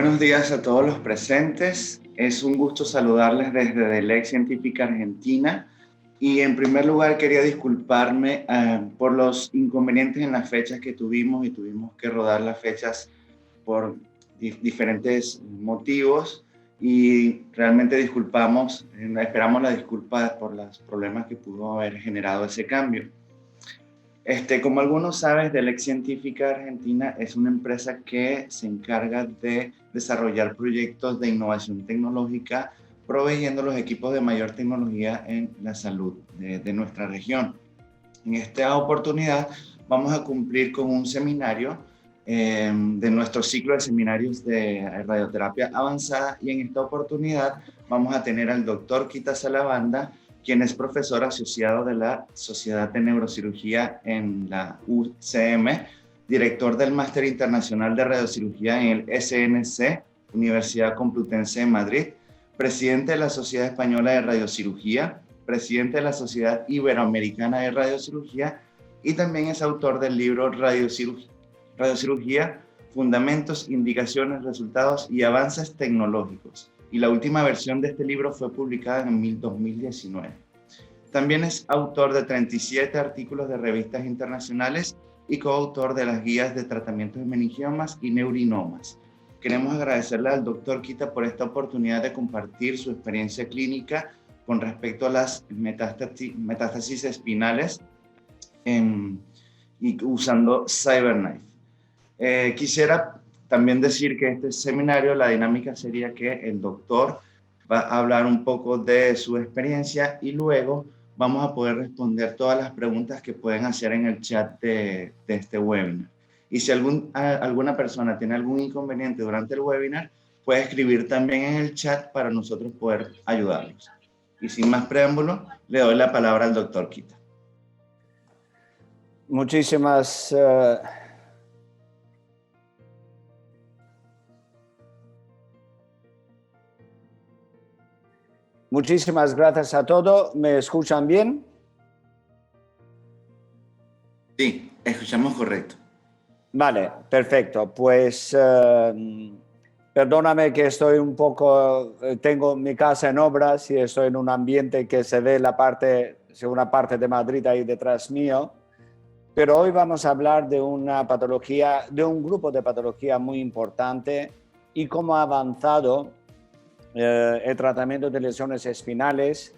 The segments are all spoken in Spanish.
Buenos días a todos los presentes. Es un gusto saludarles desde DELEC Científica Argentina. Y en primer lugar quería disculparme por los inconvenientes en las fechas que tuvimos y tuvimos que rodar las fechas por diferentes motivos y realmente disculpamos, esperamos la disculpa por los problemas que pudo haber generado ese cambio. Como algunos saben, DELEC Científica Argentina es una empresa que se encarga de desarrollar proyectos de innovación tecnológica, proveyendo los equipos de mayor tecnología en la salud de nuestra región. En esta oportunidad vamos a cumplir con un seminario de nuestro ciclo de seminarios de radioterapia avanzada, y en esta oportunidad vamos a tener al doctor Kita Salabanda, quien es profesor asociado de la Sociedad de Neurocirugía en la UCM, director del Máster Internacional de Radiocirugía en el SNC, Universidad Complutense de Madrid, presidente de la Sociedad Española de Radiocirugía, presidente de la Sociedad Iberoamericana de Radiocirugía, y también es autor del libro Radiocirugía, Fundamentos, Indicaciones, Resultados y Avances Tecnológicos. Y la última versión de este libro fue publicada en 2019. También es autor de 37 artículos de revistas internacionales y coautor de las guías de tratamientos de meningiomas y neurinomas. Queremos agradecerle al doctor Kita por esta oportunidad de compartir su experiencia clínica con respecto a las metástasis espinales y usando CyberKnife. Quisiera también decir que este seminario, la dinámica sería que el doctor va a hablar un poco de su experiencia y luego vamos a poder responder todas las preguntas que pueden hacer en el chat de este webinar. Y si alguna persona tiene algún inconveniente durante el webinar, puede escribir también en el chat para nosotros poder ayudarlos. Y sin más preámbulo, le doy la palabra al doctor Kita. Muchísimas gracias a todos. ¿Me escuchan bien? Sí, escuchamos correcto. Vale, perfecto. Pues perdóname que estoy un poco, tengo mi casa en obras y estoy en un ambiente que se ve una parte de Madrid ahí detrás mío. Pero hoy vamos a hablar de una patología, de un grupo de patología muy importante y cómo ha avanzado el tratamiento de lesiones espinales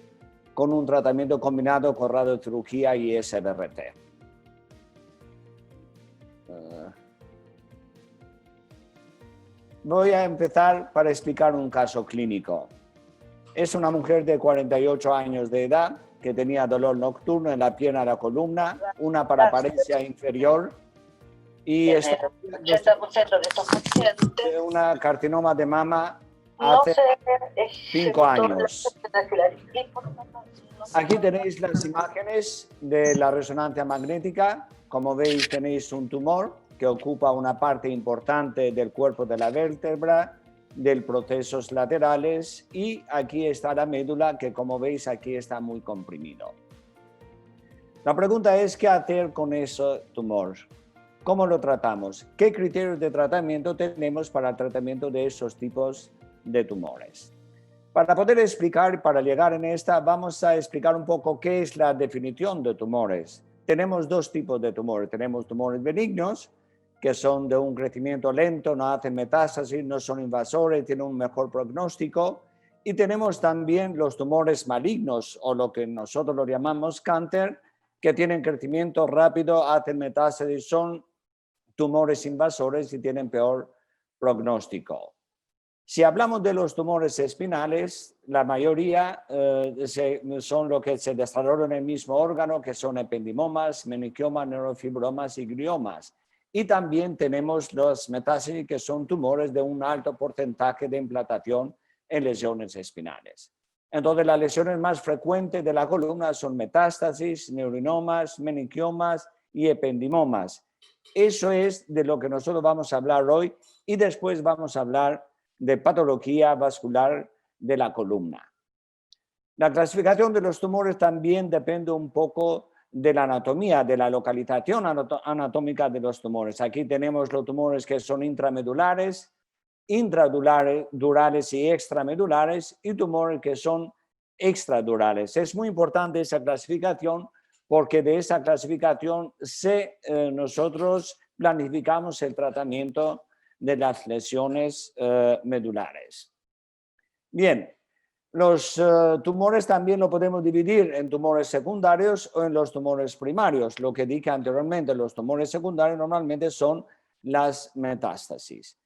con un tratamiento combinado con radiocirugía y SBRT. Voy a empezar para explicar un caso clínico. Es una mujer de 48 años de edad que tenía dolor nocturno en la pierna de la columna, una paraparesia inferior y el 80% de estos pacientes una carcinoma de mama hace 5 años. Aquí tenéis las imágenes de la resonancia magnética. Como veis, tenéis un tumor que ocupa una parte importante del cuerpo de la vértebra, de procesos laterales, y aquí está la médula que, como veis, aquí está muy comprimido. La pregunta es, ¿qué hacer con ese tumor? ¿Cómo lo tratamos? ¿Qué criterios de tratamiento tenemos para el tratamiento de esos tipos de tumores? Para poder explicar, para llegar en esta, vamos a explicar un poco qué es la definición de tumores. Tenemos dos tipos de tumores. Tenemos tumores benignos, que son de un crecimiento lento, no hacen metástasis, no son invasores, tienen un mejor pronóstico. Y tenemos también los tumores malignos, o lo que nosotros lo llamamos cáncer, que tienen crecimiento rápido, hacen metástasis, son tumores invasores y tienen peor pronóstico. Si hablamos de los tumores espinales, la mayoría son los que se desarrollan en el mismo órgano, que son ependimomas, meningiomas, neurofibromas y gliomas. Y también tenemos los metástasis, que son tumores de un alto porcentaje de implantación en lesiones espinales. Entonces, las lesiones más frecuentes de la columna son metástasis, neurinomas, meningiomas y ependimomas. Eso es de lo que nosotros vamos a hablar hoy, y después vamos a hablar de patología vascular de la columna. La clasificación de los tumores también depende un poco de la anatomía, de la localización anatómica de los tumores. Aquí tenemos los tumores que son intramedulares, intradurales y extramedulares y tumores que son extradurales. Es muy importante esa clasificación porque de esa clasificación nosotros planificamos el tratamiento de las lesiones medulares. Bien, los tumores también lo podemos dividir en tumores secundarios o en los tumores primarios. Lo que dije anteriormente, los tumores secundarios normalmente son las metástasis.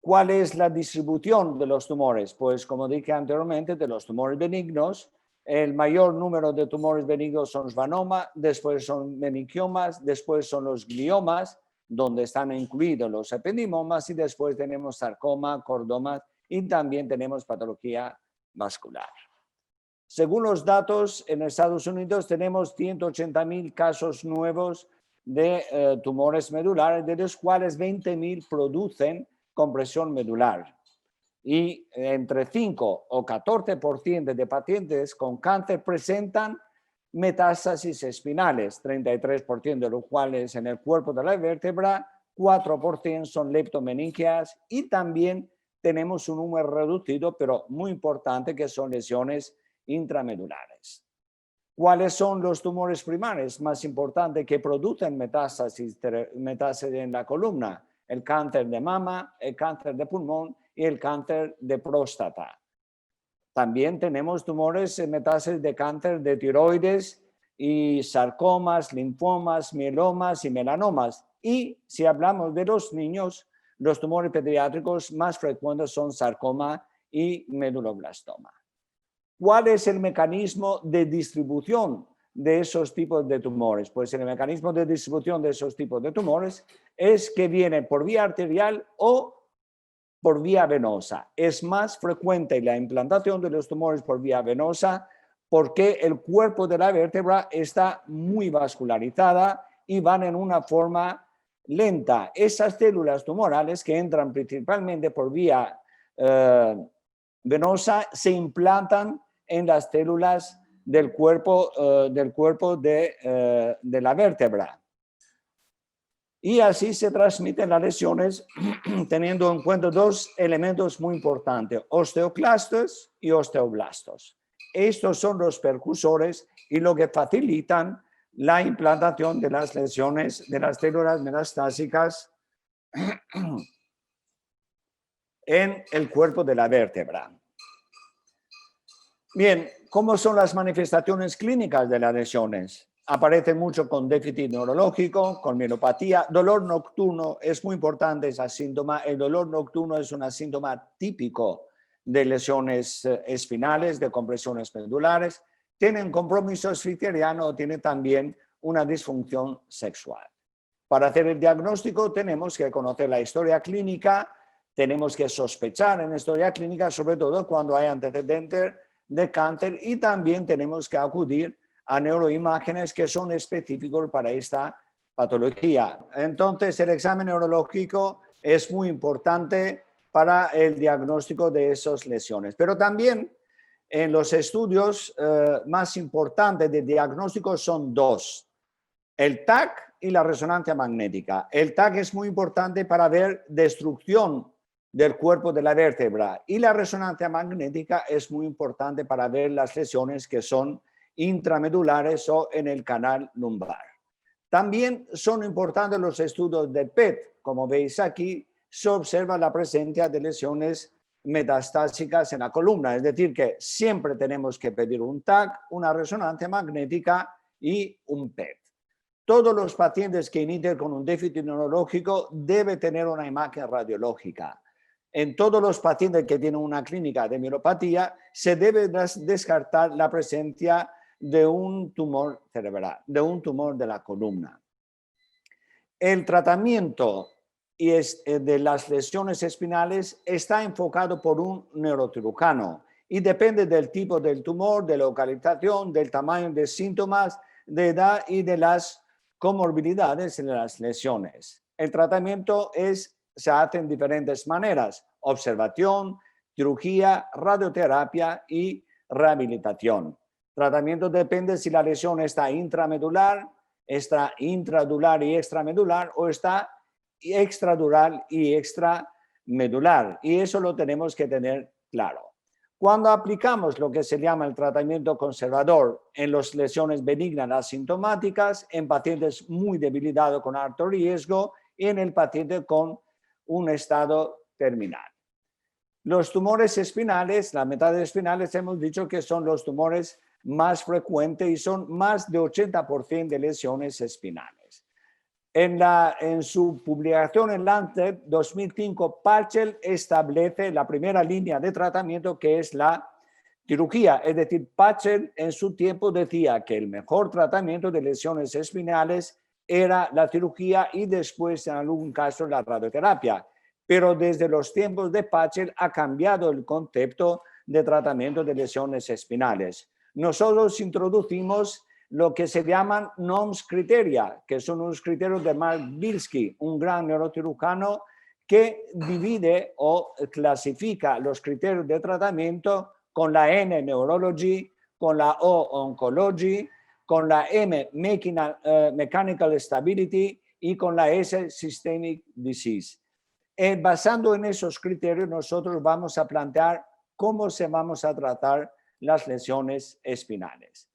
¿Cuál es la distribución de los tumores? Pues como dije anteriormente, de los tumores benignos, el mayor número de tumores benignos son los vanoma, después son meningiomas, después son los gliomas, donde están incluidos los ependimomas, y después tenemos sarcoma, cordomas y también tenemos patología vascular. Según los datos, en Estados Unidos tenemos 180,000 casos nuevos de tumores medulares, de los cuales 20,000 producen compresión medular. Y entre 5 o 14% de pacientes con cáncer presentan metástasis espinales, 33% de los cuales en el cuerpo de la vértebra, 4% son leptomeningeas y también tenemos un número reducido, pero muy importante, que son lesiones intramedulares. ¿Cuáles son los tumores primarios más importantes que producen metástasis en la columna? El cáncer de mama, el cáncer de pulmón y el cáncer de próstata. También tenemos tumores metástasis de cáncer de tiroides y sarcomas, linfomas, mielomas y melanomas. Y si hablamos de los niños, los tumores pediátricos más frecuentes son sarcoma y meduloblastoma. ¿Cuál es el mecanismo de distribución de esos tipos de tumores? Pues el mecanismo de distribución de esos tipos de tumores es que viene por vía arterial o por vía venosa. Es más frecuente la implantación de los tumores por vía venosa porque el cuerpo de la vértebra está muy vascularizada y van en una forma lenta. Esas células tumorales que entran principalmente por vía venosa se implantan en las células del cuerpo de la vértebra. Y así se transmiten las lesiones teniendo en cuenta dos elementos muy importantes, osteoclastos y osteoblastos. Estos son los precursores y lo que facilitan la implantación de las lesiones de las células metastásicas en el cuerpo de la vértebra. Bien, ¿cómo son las manifestaciones clínicas de las lesiones? Aparece mucho con déficit neurológico, con mielopatía, dolor nocturno, es muy importante ese síntoma. El dolor nocturno es un síntoma típico de lesiones espinales, de compresiones medulares. Tienen compromiso asfixiano o tienen también una disfunción sexual. Para hacer el diagnóstico tenemos que conocer la historia clínica, tenemos que sospechar en la historia clínica, sobre todo cuando hay antecedentes de cáncer, y también tenemos que acudir a neuroimágenes que son específicos para esta patología. Entonces, el examen neurológico es muy importante para el diagnóstico de esas lesiones. Pero también en los estudios más importantes de diagnóstico son dos: el TAC y la resonancia magnética. El TAC es muy importante para ver destrucción del cuerpo de la vértebra y la resonancia magnética es muy importante para ver las lesiones que son intramedulares o en el canal lumbar. También son importantes los estudios de PET. Como veis aquí, se observa la presencia de lesiones metastásicas en la columna, es decir, que siempre tenemos que pedir un TAC, una resonancia magnética y un PET. Todos los pacientes que inician con un déficit neurológico deben tener una imagen radiológica. En todos los pacientes que tienen una clínica de mielopatía se debe descartar la presencia de un tumor cerebral, de un tumor de la columna. El tratamiento de las lesiones espinales está enfocado por un neurocirujano y depende del tipo del tumor, de localización, del tamaño de síntomas, de edad y de las comorbilidades en las lesiones. El tratamiento se hace en diferentes maneras: observación, cirugía, radioterapia y rehabilitación. Tratamiento depende si la lesión está intramedular, intradural y extramedular, o está extradural y extramedular. medular, y eso lo tenemos que tener claro. Cuando aplicamos lo que se llama el tratamiento conservador en las lesiones benignas asintomáticas, en pacientes muy debilitados con alto riesgo y en el paciente con un estado terminal. Los tumores espinales, la metades espinales, hemos dicho que son los tumores más frecuentes y son más de 80% de lesiones espinales. En su publicación en Lancet 2005, Pachel establece la primera línea de tratamiento, que es la cirugía. Es decir, Pachel en su tiempo decía que el mejor tratamiento de lesiones espinales era la cirugía y después, en algún caso, la radioterapia. Pero desde los tiempos de Pachel ha cambiado el concepto de tratamiento de lesiones espinales. Nosotros introducimos lo que se llaman NOMS criteria, que son unos criterios de Mark Bilski, un gran neurocirujano que divide o clasifica los criterios de tratamiento con la N, Neurology, con la O, Oncology, con la M, Mechanical Stability, y con la S, Systemic Disease. Basando en esos criterios, nosotros vamos a plantear cómo se vamos a tratar las lesiones espinales.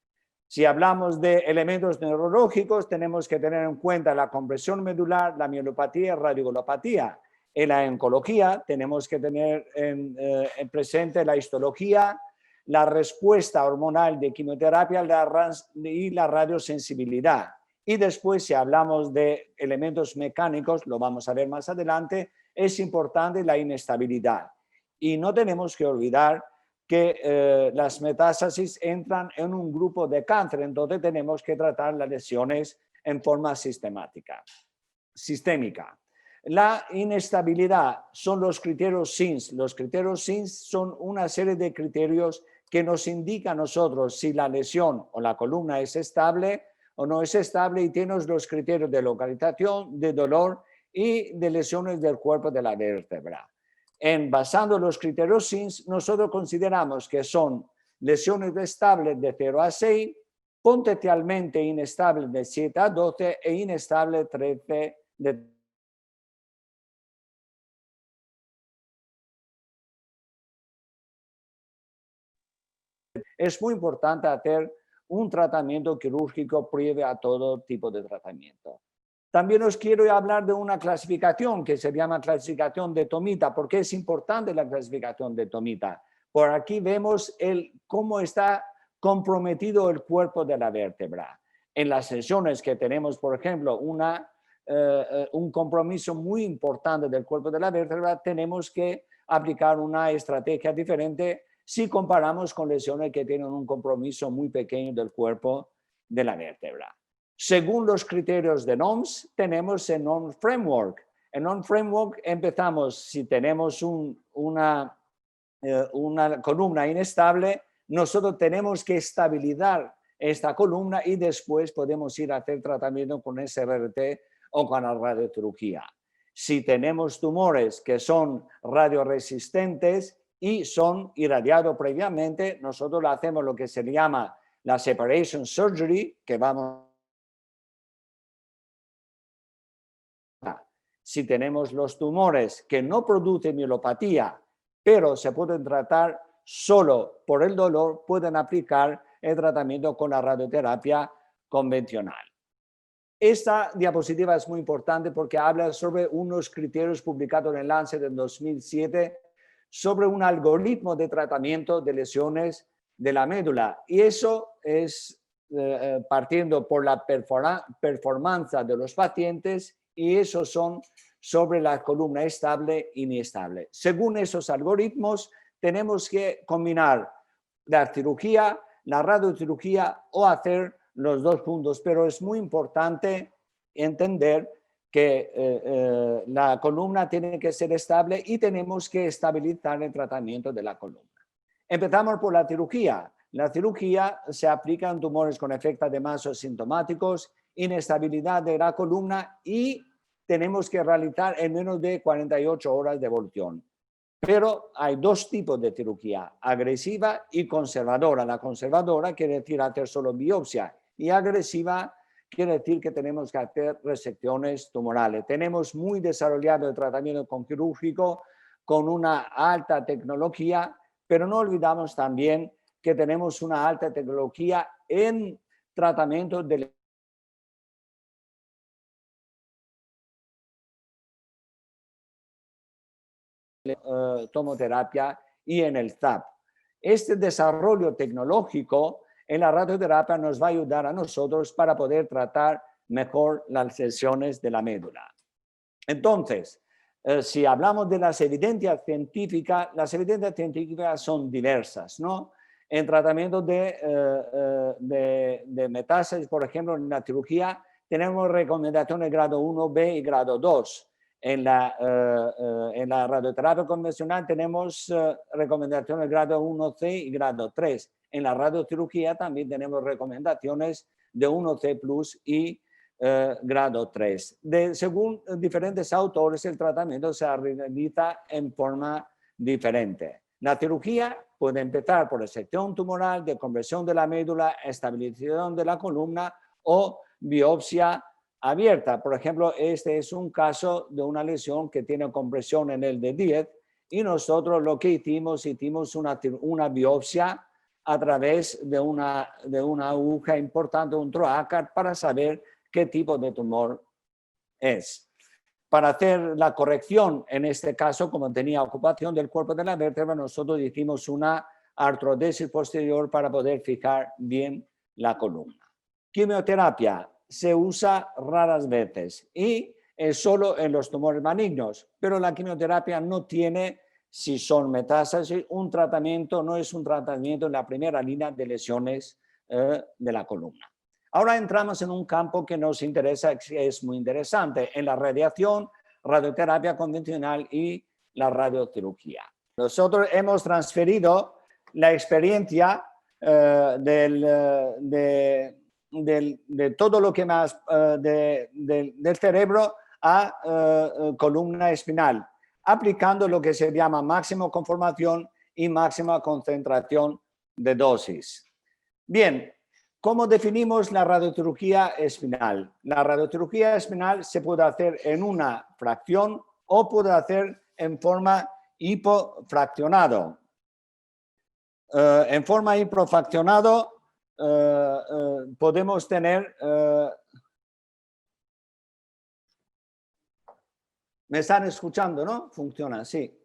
Si hablamos de elementos neurológicos, tenemos que tener en cuenta la compresión medular, la mielopatía y radiculopatía. En la oncología tenemos que tener en presente la histología, la respuesta hormonal de quimioterapia y la radiosensibilidad. Y después, si hablamos de elementos mecánicos, lo vamos a ver más adelante, es importante la inestabilidad. Y no tenemos que olvidar que las metástasis entran en un grupo de cáncer, entonces tenemos que tratar las lesiones en forma sistémica. La inestabilidad son los criterios SINS. Los criterios SINS son una serie de criterios que nos indican a nosotros si la lesión o la columna es estable o no es estable, y tenemos los criterios de localización, de dolor y de lesiones del cuerpo de la vértebra. Basando los criterios SINS, nosotros consideramos que son lesiones estables de 0 a 6, potencialmente inestables de 7 a 12 e inestables 13 de Es muy importante hacer un tratamiento quirúrgico previo a todo tipo de tratamiento. También os quiero hablar de una clasificación que se llama clasificación de Tomita. ¿Por qué es importante la clasificación de Tomita? Por aquí vemos cómo está comprometido el cuerpo de la vértebra. En las sesiones que tenemos, por ejemplo, un compromiso muy importante del cuerpo de la vértebra, tenemos que aplicar una estrategia diferente si comparamos con lesiones que tienen un compromiso muy pequeño del cuerpo de la vértebra. Según los criterios de NOMS, tenemos el NOMS Framework. En NOMS Framework empezamos, si tenemos una columna inestable, nosotros tenemos que estabilizar esta columna y después podemos ir a hacer tratamiento con SRT o con la radiocirugía. Si tenemos tumores que son radioresistentes y son irradiados previamente, nosotros hacemos lo que se llama la separation surgery, que vamos. Si tenemos los tumores que no producen mielopatía, pero se pueden tratar solo por el dolor, pueden aplicar el tratamiento con la radioterapia convencional. Esta diapositiva es muy importante porque habla sobre unos criterios publicados en el Lancet en 2007 sobre un algoritmo de tratamiento de lesiones de la médula. Y eso es partiendo por la performance de los pacientes, y esos son sobre la columna estable e inestable. Según esos algoritmos, tenemos que combinar la cirugía, la radiocirugía o hacer los dos juntos, pero es muy importante entender que la columna tiene que ser estable y tenemos que estabilizar el tratamiento de la columna. Empezamos por la cirugía. La cirugía se aplica en tumores con efectos de masa sintomáticos, inestabilidad de la columna, y tenemos que realizar en menos de 48 horas de evolución. Pero hay dos tipos de cirugía, agresiva y conservadora. La conservadora quiere decir hacer solo biopsia, y agresiva quiere decir que tenemos que hacer resecciones tumorales. Tenemos muy desarrollado el tratamiento con quirúrgico con una alta tecnología, pero no olvidamos también que tenemos una alta tecnología en tratamiento de tomoterapia y en el TAP. Este desarrollo tecnológico en la radioterapia nos va a ayudar a nosotros para poder tratar mejor las lesiones de la médula. Entonces, si hablamos de las evidencias científicas son diversas, ¿no? En tratamiento de metástasis, por ejemplo, en la cirugía, tenemos recomendaciones grado 1B y grado 2. En la radioterapia convencional tenemos recomendaciones grado 1C y grado 3. En la radiocirugía también tenemos recomendaciones de 1C plus y grado 3. Según diferentes autores, el tratamiento se realiza en forma diferente. La cirugía puede empezar por resección tumoral, deconversión de la médula, estabilización de la columna o biopsia abierta. Por ejemplo, este es un caso de una lesión que tiene compresión en el D10 y nosotros lo que hicimos una biopsia a través de una aguja importante, un troácar, para saber qué tipo de tumor es. Para hacer la corrección, en este caso, como tenía ocupación del cuerpo de la vértebra, nosotros hicimos una artrodesis posterior para poder fijar bien la columna. Quimioterapia se usa raras veces y es solo en los tumores malignos, pero la quimioterapia no tiene, si son metástasis, un tratamiento, no es un tratamiento en la primera línea de lesiones de la columna. Ahora entramos en un campo que nos interesa, que es muy interesante, en la radiación, radioterapia convencional y la radiocirugía. Nosotros hemos transferido la experiencia de todo lo que más del cerebro a columna espinal, aplicando lo que se llama máxima conformación y máxima concentración de dosis. Bien, ¿cómo definimos la radiocirugía espinal? La radiocirugía espinal se puede hacer en una fracción o puede hacer en forma hipofraccionado. En forma hipofraccionado podemos tener... ¿Me están escuchando, no? Funciona, sí.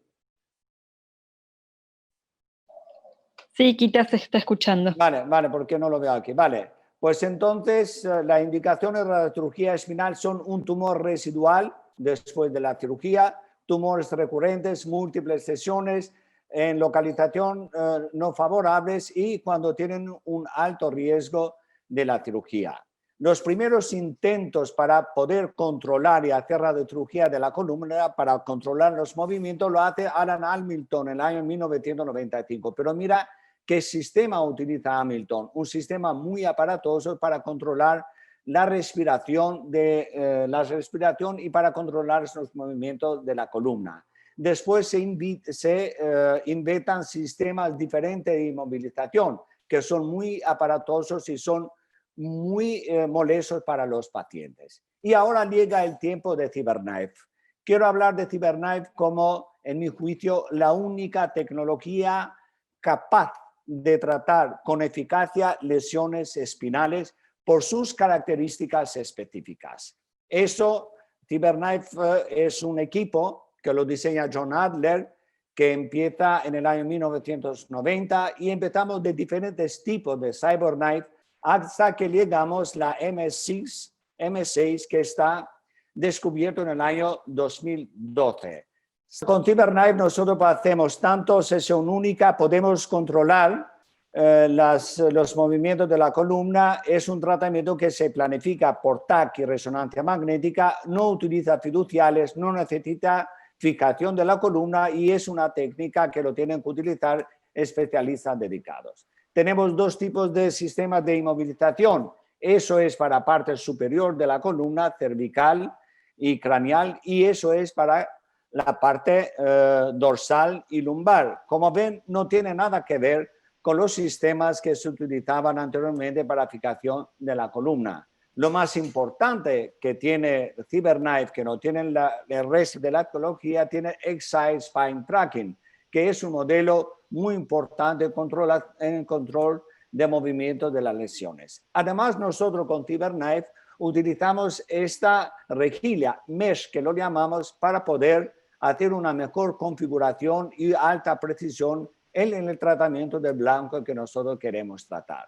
Sí, Quita se está escuchando. Vale, ¿por qué no lo veo aquí? Vale, pues entonces la indicación de radiocirugía espinal son un tumor residual después de la cirugía, tumores recurrentes, múltiples lesiones en localización no favorables y cuando tienen un alto riesgo de la cirugía. Los primeros intentos para poder controlar y hacer radiocirugía de la columna, para controlar los movimientos, lo hace Alan Hamilton en el año 1995. Pero mira qué sistema utiliza Hamilton, un sistema muy aparatoso para controlar la respiración, y para controlar los movimientos de la columna. Después se inventan sistemas diferentes de inmovilización que son muy aparatosos y son muy molestos para los pacientes. Y ahora llega el tiempo de CyberKnife. Quiero hablar de CyberKnife como, en mi juicio, la única tecnología capaz de tratar con eficacia lesiones espinales por sus características específicas. CyberKnife es un equipo que lo diseña John Adler, que empieza en el año 1990 y empezamos de diferentes tipos de CyberKnife hasta que llegamos a la M6 que está descubierto en el año 2012. Con CyberKnife nosotros hacemos tanto sesión única, podemos controlar los movimientos de la columna. Es un tratamiento que se planifica por TAC y resonancia magnética, no utiliza fiduciales, no necesita fijación de la columna y es una técnica que lo tienen que utilizar especialistas dedicados. Tenemos dos tipos de sistemas de inmovilización. Eso es para parte superior de la columna, cervical y craneal, y eso es para la parte dorsal y lumbar. Como ven, no tiene nada que ver con los sistemas que se utilizaban anteriormente para fijación de la columna. Lo más importante que tiene CyberKnife, que no tiene el resto de la tecnología, tiene Excite Spine Tracking, que es un modelo muy importante en el control de movimiento de las lesiones. Además, nosotros con CyberKnife utilizamos esta rejilla mesh, que lo llamamos, para poder hacer una mejor configuración y alta precisión en el tratamiento del blanco que nosotros queremos tratar.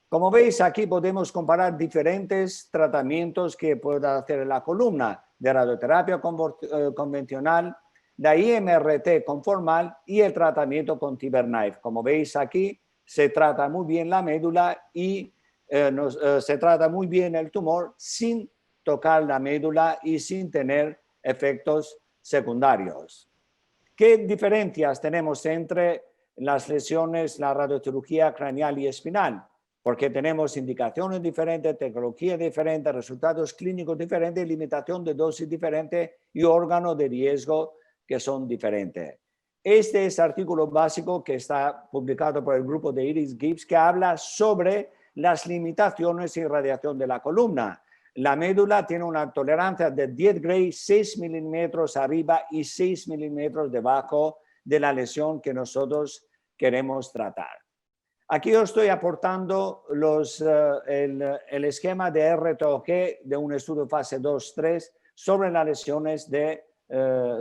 Como veis, aquí podemos comparar diferentes tratamientos que puede hacer la columna de radioterapia convencional, la IMRT conformal y el tratamiento con CyberKnife. Como veis aquí, se trata muy bien la médula y se trata muy bien el tumor sin tocar la médula y sin tener efectos secundarios. ¿Qué diferencias tenemos entre las lesiones, la radiocirugía craneal y espinal? Porque tenemos indicaciones diferentes, tecnología diferente, resultados clínicos diferentes, limitación de dosis diferente y órganos de riesgo que son diferentes. Este es el artículo básico que está publicado por el grupo de Iris Gibbs, que habla sobre las limitaciones y radiación de la columna. La médula tiene una tolerancia de 10 Gray, 6 milímetros arriba y 6 milímetros debajo de la lesión que nosotros queremos tratar. Aquí os estoy aportando el esquema de RTOG de un estudio fase 2-3 sobre las lesiones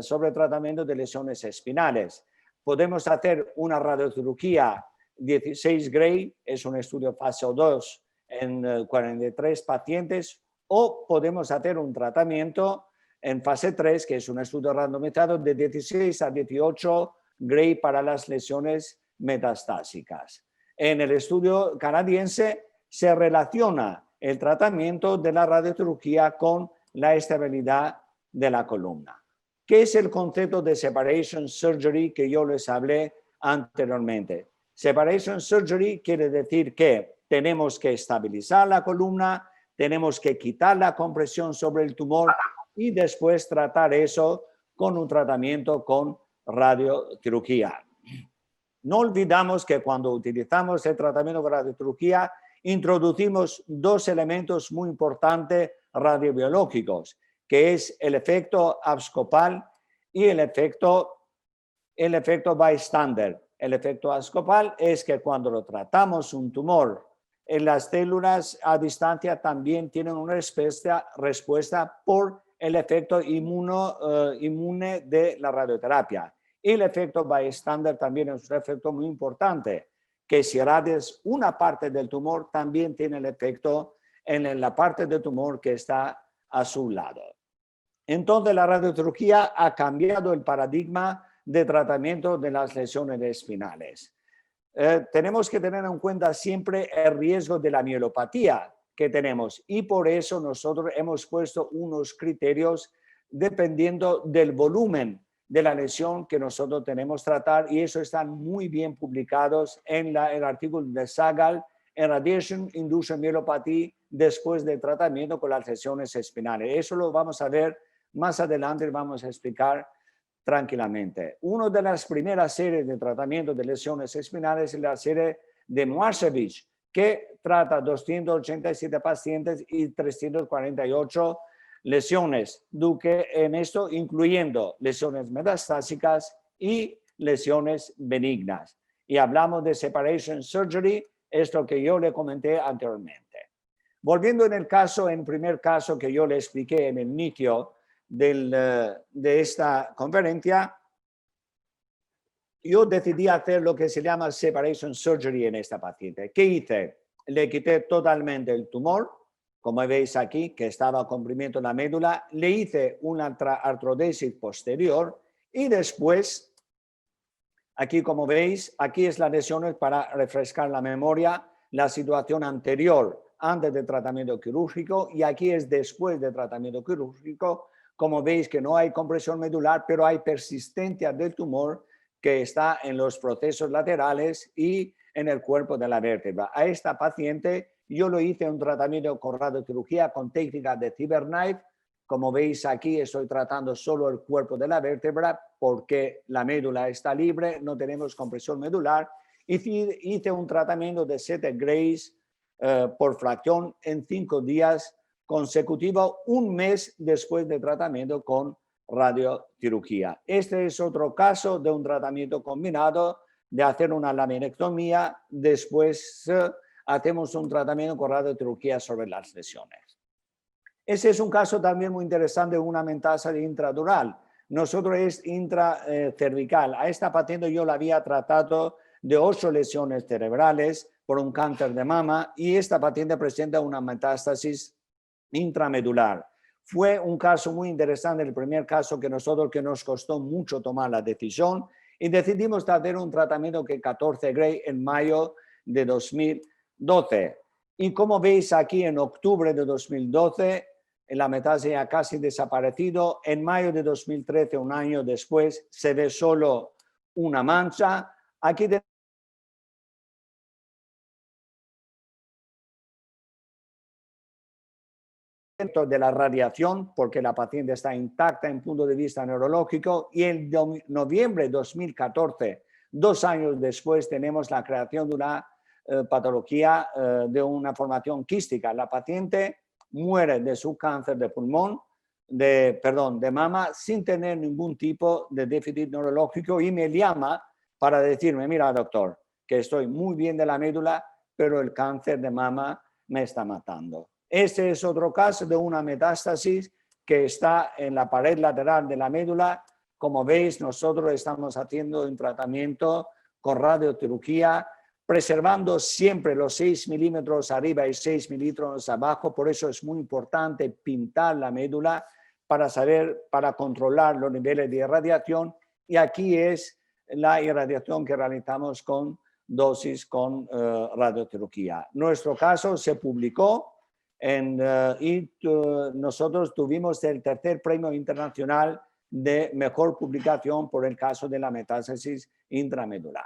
sobre tratamiento de lesiones espinales. Podemos hacer una radiocirugía 16 Gray, es un estudio fase 2 en 43 pacientes, o podemos hacer un tratamiento en fase 3, que es un estudio randomizado de 16 a 18 Gray para las lesiones metastásicas. En el estudio canadiense se relaciona el tratamiento de la radiocirugía con la estabilidad de la columna. ¿Qué es el concepto de separation surgery que yo les hablé anteriormente? Separation surgery quiere decir que tenemos que estabilizar la columna, tenemos que quitar la compresión sobre el tumor y después tratar eso con un tratamiento con radiocirugía. No olvidamos que cuando utilizamos el tratamiento con radiocirugía, introducimos dos elementos muy importantes radiobiológicos, que es el efecto abscopal y el efecto bystander. El efecto abscopal es que cuando lo tratamos un tumor, en las células a distancia también tienen una respuesta por el efecto inmune de la radioterapia. Y el efecto bystander también es un efecto muy importante, que si irradias una parte del tumor, también tiene el efecto en la parte del tumor que está a su lado. Entonces, la radiocirugía ha cambiado el paradigma de tratamiento de las lesiones espinales. Tenemos que tener en cuenta siempre el riesgo de la mielopatía que tenemos y por eso nosotros hemos puesto unos criterios dependiendo del volumen de la lesión que nosotros tenemos que tratar y eso están muy bien publicados en el artículo de Sagal en Radiation Induced Myelopathy después del tratamiento con las lesiones espinales. Eso lo vamos a ver más adelante y vamos a explicar tranquilamente. Una de las primeras series de tratamiento de lesiones espinales es la serie de Moisevich, que trata 287 pacientes y 348 lesiones, en esto incluyendo lesiones metastásicas y lesiones benignas. Y hablamos de separation surgery, esto que yo le comenté anteriormente. Volviendo en primer caso que yo le expliqué en el inicio de esta conferencia, yo decidí hacer lo que se llama separation surgery en esta paciente. ¿Qué hice? Le quité totalmente el tumor, como veis aquí, que estaba comprimiendo la médula, le hice una artrodesis posterior y después, aquí como veis, aquí es la lesión para refrescar la memoria, la situación anterior antes del tratamiento quirúrgico y aquí es después del tratamiento quirúrgico. Como veis que no hay compresión medular, pero hay persistencia del tumor que está en los procesos laterales y en el cuerpo de la vértebra. A esta paciente yo lo hice un tratamiento con radiocirugía con técnica de CyberKnife. Como veis aquí estoy tratando solo el cuerpo de la vértebra porque la médula está libre, no tenemos compresión medular. Hice un tratamiento de 7 Grays por fracción en 5 días consecutivo un mes después de tratamiento con radiocirugía. Este es otro caso de un tratamiento combinado de hacer una laminectomía, después hacemos un tratamiento con radiocirugía sobre las lesiones. Ese es un caso también muy interesante de una metástasis intradural. Nosotros es intracervical. A esta paciente yo la había tratado de 8 lesiones cerebrales por un cáncer de mama y esta paciente presenta una metástasis intramedular. Fue un caso muy interesante, el primer caso que nos costó mucho tomar la decisión y decidimos hacer un tratamiento que 14 Gray en mayo de 2012. Y como veis aquí en octubre de 2012, la metástasis ha casi desaparecido. En mayo de 2013, un año después, se ve solo una mancha. Aquí de la radiación, porque la paciente está intacta en punto de vista neurológico, y en noviembre de 2014, 2 años después, tenemos la creación de una patología de una formación quística. La paciente muere de su cáncer de pulmón, de mama, sin tener ningún tipo de déficit neurológico y me llama para decirme, mira doctor, que estoy muy bien de la médula, pero el cáncer de mama me está matando. Este es otro caso de una metástasis que está en la pared lateral de la médula. Como veis, nosotros estamos haciendo un tratamiento con radiocirugía, preservando siempre los 6 milímetros arriba y 6 milímetros abajo. Por eso es muy importante pintar la médula para controlar los niveles de irradiación. Y aquí es la irradiación que realizamos con dosis con radiocirugía. Nuestro caso se publicó y nosotros tuvimos el tercer premio internacional de mejor publicación por el caso de la metástasis intramedular.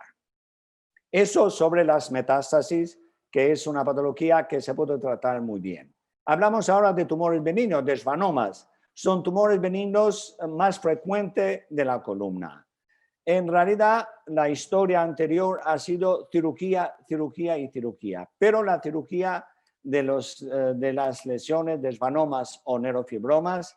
Eso sobre las metástasis, que es una patología que se puede tratar muy bien. Hablamos ahora de tumores benignos, de schwannomas. Son tumores benignos más frecuentes de la columna. En realidad, la historia anterior ha sido cirugía, cirugía y cirugía, pero la cirugía de las lesiones de schwannomas o neurofibromas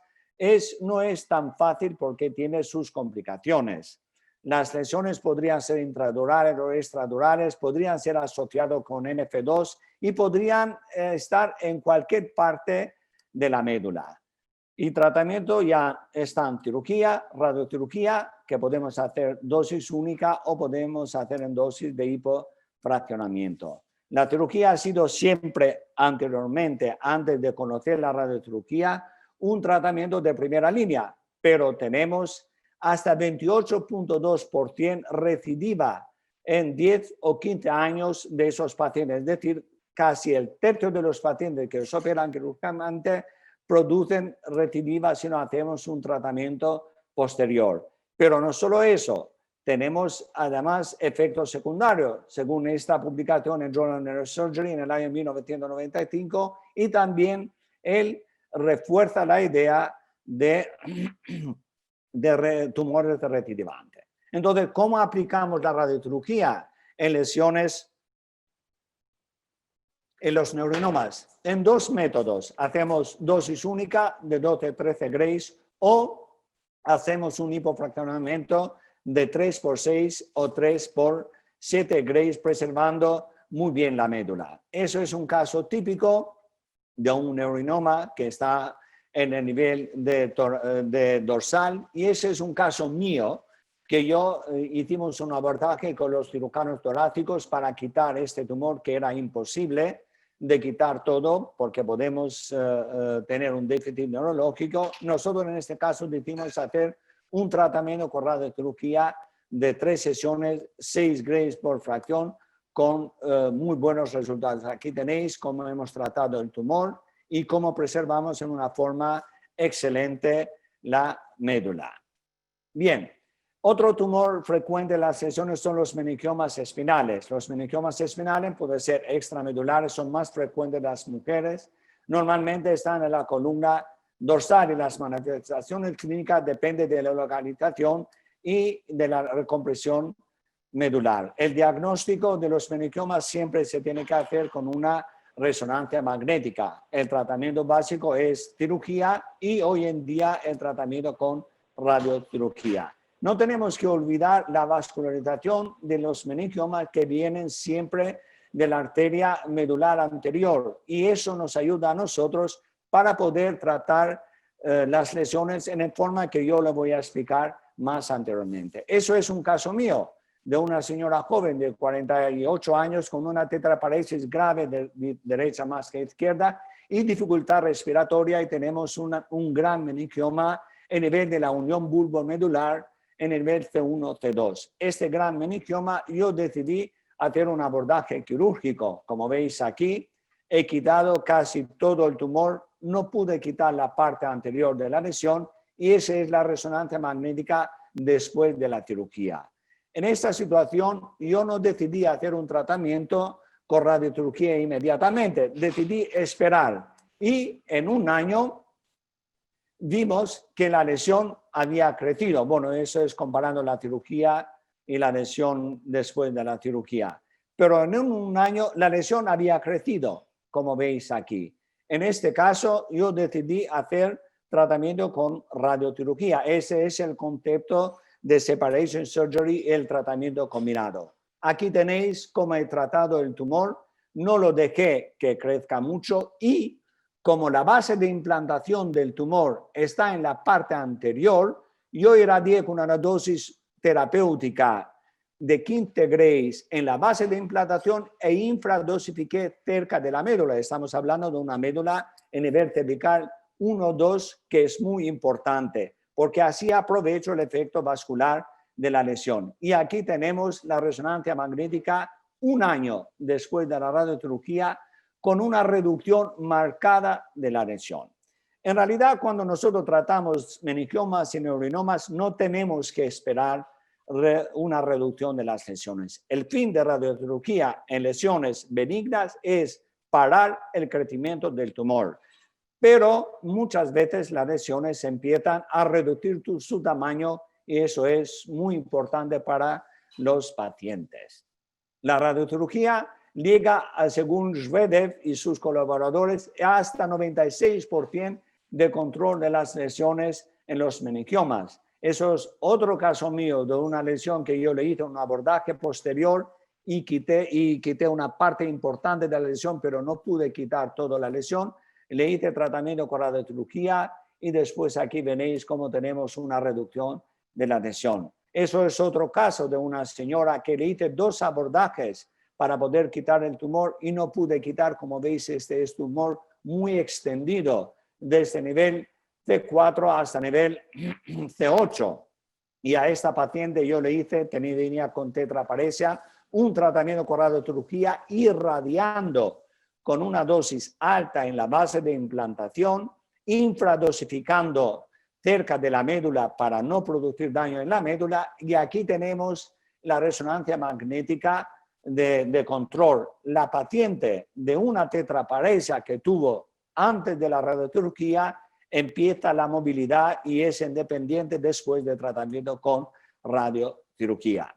no es tan fácil porque tiene sus complicaciones. Las lesiones podrían ser intradurales o extradurales, podrían ser asociadas con NF2 y podrían estar en cualquier parte de la médula. Y tratamiento ya están cirugía, radiocirugía, que podemos hacer dosis única o podemos hacer en dosis de hipofraccionamiento. La cirugía ha sido siempre anteriormente, antes de conocer la radiocirugía, un tratamiento de primera línea, pero tenemos hasta 28.2% recidiva en 10 o 15 años de esos pacientes. Es decir, casi el tercio de los pacientes que se operan quirúrgicamente producen recidiva si no hacemos un tratamiento posterior. Pero no solo eso, tenemos además efectos secundarios, según esta publicación en Journal of Neurosurgery en el año 1995, y también él refuerza la idea de tumores recidivantes. Entonces, ¿cómo aplicamos la radiocirugía en lesiones en los neurinomas? En 2 métodos. Hacemos dosis única de 12-13 Grays o hacemos un hipofraccionamiento de 3x6 o 3x7 Grays, preservando muy bien la médula. Eso es un caso típico de un neurinoma que está en el nivel de dorsal, y ese es un caso mío que yo hicimos un abordaje con los cirujanos torácicos para quitar este tumor, que era imposible de quitar todo porque podemos tener un déficit neurológico. Nosotros en este caso decidimos hacer un tratamiento con radiocirugía de 3 sesiones, 6 Grays por fracción, con muy buenos resultados. Aquí tenéis cómo hemos tratado el tumor y cómo preservamos en una forma excelente la médula. Bien, otro tumor frecuente en las lesiones son los meningiomas espinales. Los meningiomas espinales pueden ser extramedulares, son más frecuentes en las mujeres. Normalmente están en la columna dorsal y las manifestaciones clínicas dependen de la localización y de la recompresión medular. El diagnóstico de los meningiomas siempre se tiene que hacer con una resonancia magnética. El tratamiento básico es cirugía y hoy en día el tratamiento con radiocirugía. No tenemos que olvidar la vascularización de los meningiomas que vienen siempre de la arteria medular anterior y eso nos ayuda a nosotros para poder tratar las lesiones en la forma que yo le voy a explicar más anteriormente. Eso es un caso mío de una señora joven de 48 años con una tetraparesis grave de derecha más que izquierda y dificultad respiratoria y tenemos un gran meningioma en nivel de la unión bulbomedular en el nivel C1, C2. Este gran meningioma yo decidí hacer un abordaje quirúrgico. Como veis aquí, he quitado casi todo el tumor, no pude quitar la parte anterior de la lesión y esa es la resonancia magnética después de la cirugía. En esta situación, yo no decidí hacer un tratamiento con radiocirugía inmediatamente, decidí esperar y en un año vimos que la lesión había crecido. Bueno, eso es comparando la cirugía y la lesión después de la cirugía. Pero en un año la lesión había crecido, como veis aquí. En este caso, yo decidí hacer tratamiento con radiocirugía. Ese es el concepto de separation surgery, el tratamiento combinado. Aquí tenéis cómo he tratado el tumor, no lo dejé que crezca mucho y como la base de implantación del tumor está en la parte anterior, yo irradié con una dosis terapéutica de 15 grays en la base de implantación e infradosifiqué cerca de la médula. Estamos hablando de una médula en nivel cervical 1-2 que es muy importante porque así aprovecho el efecto vascular de la lesión. Y aquí tenemos la resonancia magnética un año después de la radiocirugía con una reducción marcada de la lesión. En realidad, cuando nosotros tratamos meningiomas y neurinomas, no tenemos que esperar una reducción de las lesiones. El fin de radiocirugía en lesiones benignas es parar el crecimiento del tumor. Pero muchas veces las lesiones empiezan a reducir su tamaño y eso es muy importante para los pacientes. La radiocirugía llega, según Shvedev y sus colaboradores, hasta 96% de control de las lesiones en los meningiomas. Eso es otro caso mío de una lesión que yo le hice un abordaje posterior y quité una parte importante de la lesión, pero no pude quitar toda la lesión. Le hice tratamiento con radiocirugía y después aquí venéis cómo tenemos una reducción de la lesión. Eso es otro caso de una señora que le hice 2 abordajes para poder quitar el tumor y no pude quitar, como veis, este es tumor muy extendido desde nivel C4 hasta nivel C8. Y a esta paciente yo le hice, tenía con tetraparesia, un tratamiento con radiocirugía irradiando con una dosis alta en la base de implantación, infradosificando cerca de la médula para no producir daño en la médula. Y aquí tenemos la resonancia magnética de control. La paciente de una tetraparesia que tuvo antes de la radiocirugía empieza la movilidad y es independiente después de tratamiento con radiocirugía.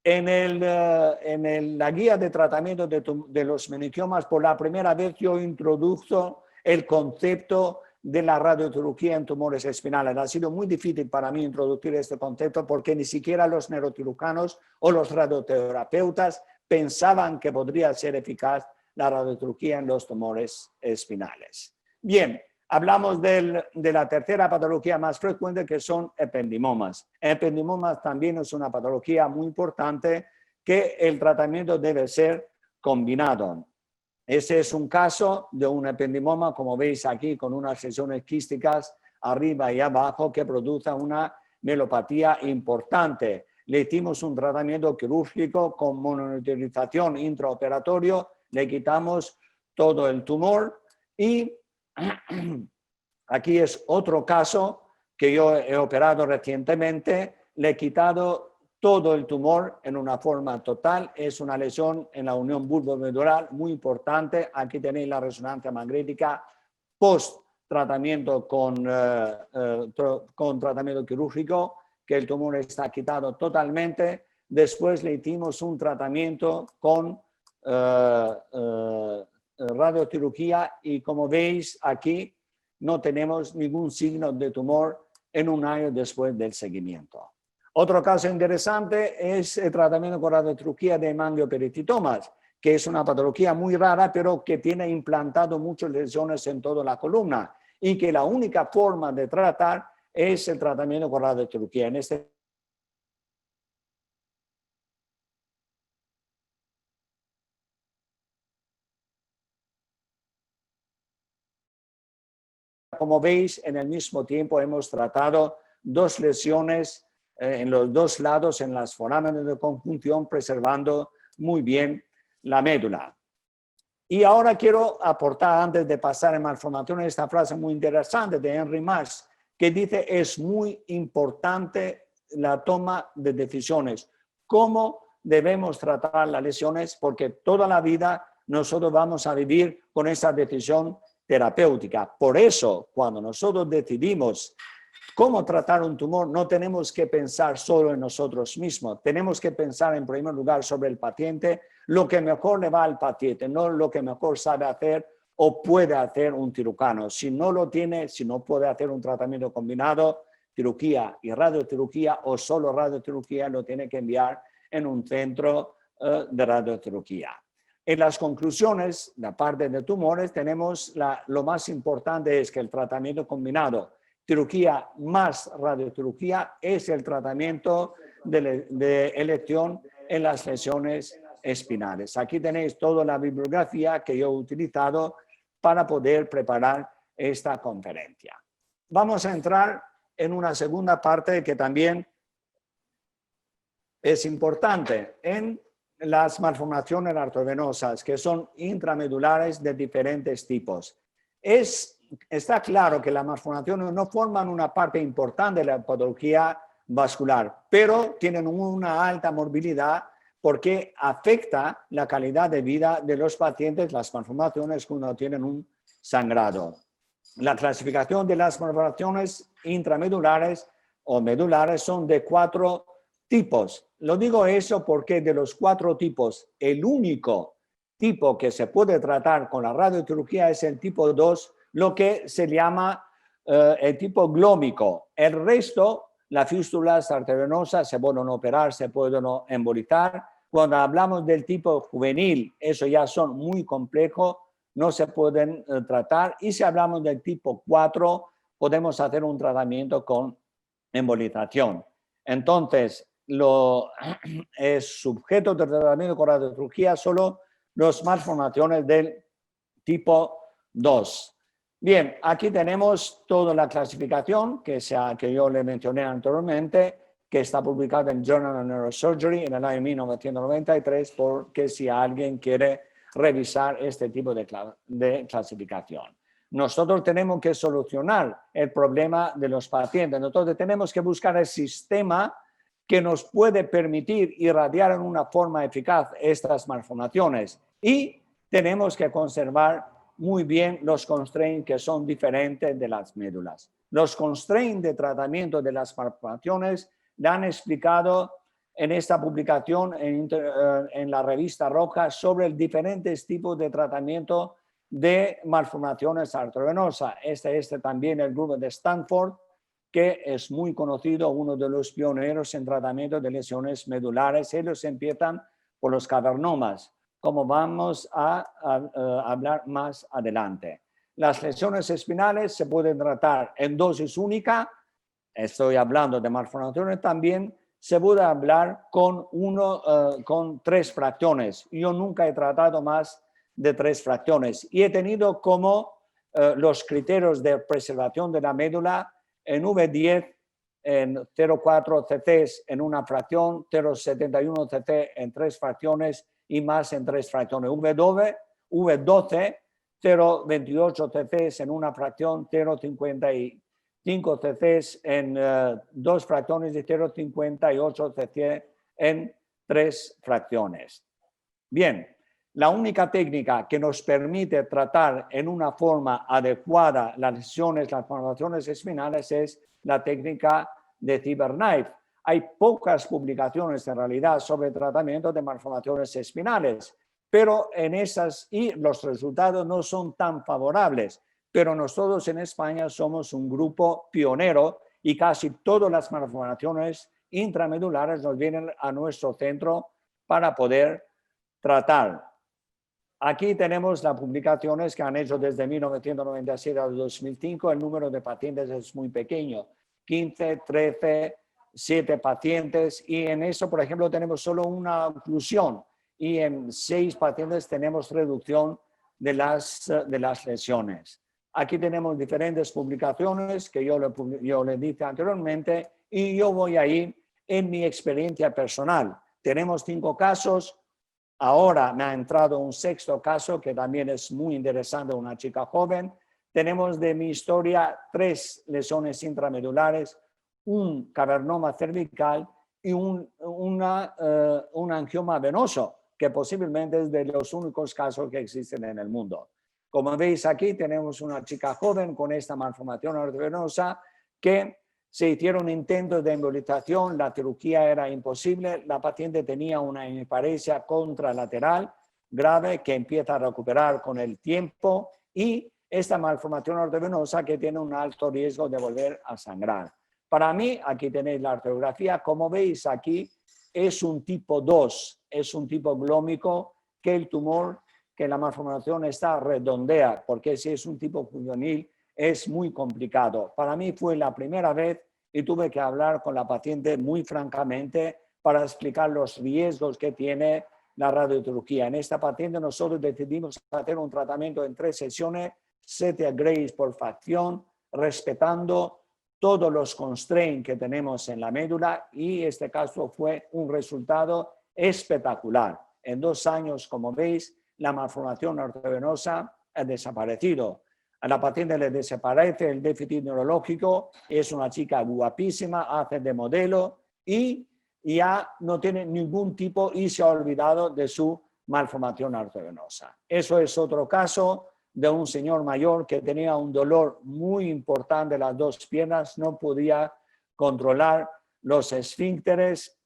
En la guía de tratamiento de los meningiomas, por la primera vez yo introdujo el concepto de la radiocirugía en tumores espinales. Ha sido muy difícil para mí introducir este concepto porque ni siquiera los neurocirujanos o los radioterapeutas pensaban que podría ser eficaz la radiocirugía en los tumores espinales. Bien, hablamos de la tercera patología más frecuente, que son ependimomas. Ependimomas también es una patología muy importante que el tratamiento debe ser combinado. Ese es un caso de un ependimoma, como veis aquí, con unas lesiones quísticas arriba y abajo que produce una mielopatía importante. Le hicimos un tratamiento quirúrgico con monitorización intraoperatorio, le quitamos todo el tumor y aquí es otro caso que yo he operado recientemente, le he quitado todo el tumor en una forma total. Es una lesión en la unión bulbomedular muy importante. Aquí tenéis la resonancia magnética post tratamiento con tratamiento quirúrgico, que el tumor está quitado totalmente. Después le hicimos un tratamiento con radiocirugía y como veis aquí no tenemos ningún signo de tumor en un año después del seguimiento. Otro caso interesante es el tratamiento con radiocirugía de hemangioperititomas, que es una patología muy rara, pero que tiene implantado muchas lesiones en toda la columna y que la única forma de tratar es el tratamiento con radiocirugía. En este como veis, en el mismo tiempo hemos tratado dos lesiones en los dos lados en las forámenes de conjunción, preservando muy bien la médula. Y ahora quiero aportar, antes de pasar en malformaciones, esta frase muy interesante de Henry Marsh, que dice: es muy importante la toma de decisiones. ¿Cómo debemos tratar las lesiones? Porque toda la vida nosotros vamos a vivir con esa decisión terapéutica. Por eso, cuando nosotros decidimos cómo tratar un tumor, no tenemos que pensar solo en nosotros mismos. Tenemos que pensar en primer lugar sobre el paciente, lo que mejor le va al paciente, no lo que mejor sabe hacer o puede hacer un cirujano. Si no lo tiene, si no puede hacer un tratamiento combinado, cirugía y radiocirugía o solo radiocirugía, lo tiene que enviar en un centro de radiocirugía. En las conclusiones, la parte de tumores, tenemos lo más importante es que el tratamiento combinado, cirugía más radiocirugía, es el tratamiento de elección en las lesiones espinales. Aquí tenéis toda la bibliografía que yo he utilizado para poder preparar esta conferencia. Vamos a entrar en una segunda parte que también es importante, en las malformaciones arteriovenosas, que son intramedulares de diferentes tipos. Está claro que las malformaciones no forman una parte importante de la patología vascular, pero tienen una alta morbilidad porque afecta la calidad de vida de los pacientes, las malformaciones cuando tienen un sangrado. La clasificación de las malformaciones intramedulares o medulares son de 4 tipos. Lo digo eso porque de los 4 tipos, el único tipo que se puede tratar con la radiocirugía es el tipo 2, lo que se llama el tipo glómico. El resto, las fístulas arteriovenosas se pueden operar, se pueden embolizar. Cuando hablamos del tipo juvenil, eso ya son muy complejos, no se pueden tratar. Y si hablamos del tipo 4, podemos hacer un tratamiento con embolización. Entonces, es sujeto de tratamiento con radiocirugía solo las malformaciones del tipo 2. Bien, aquí tenemos toda la clasificación que yo le mencioné anteriormente, que está publicada en Journal of Neurosurgery en el año 1993, porque si alguien quiere revisar este tipo de clasificación. Nosotros tenemos que solucionar el problema de los pacientes. Nosotros tenemos que buscar el sistema que nos puede permitir irradiar en una forma eficaz estas malformaciones y tenemos que conservar muy bien los constraints que son diferentes de las médulas. Los constraints de tratamiento de las malformaciones le han explicado en esta publicación en la revista Roja sobre diferentes tipos de tratamiento de malformaciones arteriovenosas. Este también el grupo de Stanford, que es muy conocido, uno de los pioneros en tratamiento de lesiones medulares. Ellos empiezan por los cavernomas, como vamos a hablar más adelante. Las lesiones espinales se pueden tratar en dosis única, estoy hablando de malformaciones también, se puede hablar con 3 fracciones. Yo nunca he tratado más de 3 fracciones y he tenido como los criterios de preservación de la médula en V10 en 0,4 cc's en una fracción, 0,71 cc en 3 fracciones y más en 3 fracciones. V12, 0,28 cc's en una fracción, 0,55 cc's en 2 fracciones y 0,58 cc en 3 fracciones. Bien, la única técnica que nos permite tratar en una forma adecuada las lesiones, las malformaciones espinales es la técnica de CyberKnife. Hay pocas publicaciones en realidad sobre tratamiento de malformaciones espinales, pero y los resultados no son tan favorables. Pero nosotros en España somos un grupo pionero y casi todas las malformaciones intramedulares nos vienen a nuestro centro para poder tratar. Aquí tenemos las publicaciones que han hecho desde 1997 al 2005. El número de pacientes es muy pequeño, 15, 13, 7 pacientes. Y en eso, por ejemplo, tenemos solo una oclusión y en 6 pacientes tenemos reducción de las lesiones. Aquí tenemos diferentes publicaciones que yo le dije anteriormente y yo voy a ir en mi experiencia personal. Tenemos 5 casos. Ahora me ha entrado un 6º caso que también es muy interesante, una chica joven. Tenemos de mi historia 3 lesiones intramedulares, un cavernoma cervical y un angioma venoso, que posiblemente es de los únicos casos que existen en el mundo. Como veis aquí tenemos una chica joven con esta malformación arteriovenosa que se hicieron intentos de embolización, la cirugía era imposible, la paciente tenía una hemiparesia contralateral grave que empieza a recuperar con el tiempo y esta malformación arteriovenosa que tiene un alto riesgo de volver a sangrar. Para mí, aquí tenéis la arteriografía, como veis aquí es un tipo 2, es un tipo glómico que el tumor, que la malformación está redondea, porque si es un tipo juvenil es muy complicado. Para mí fue la primera vez y tuve que hablar con la paciente muy francamente para explicar los riesgos que tiene la radiocirugía. En esta paciente nosotros decidimos hacer un tratamiento en 3 sesiones, 7 grays por facción, respetando todos los constraints que tenemos en la médula y este caso fue un resultado espectacular. En 2 años, como veis, la malformación arteriovenosa ha desaparecido. A la paciente le desaparece el déficit neurológico, es una chica guapísima, hace de modelo y ya no tiene ningún tipo y se ha olvidado de su malformación arteriovenosa. Eso es otro caso de un señor mayor que tenía un dolor muy importante en las 2 piernas, no podía controlar los esfínteres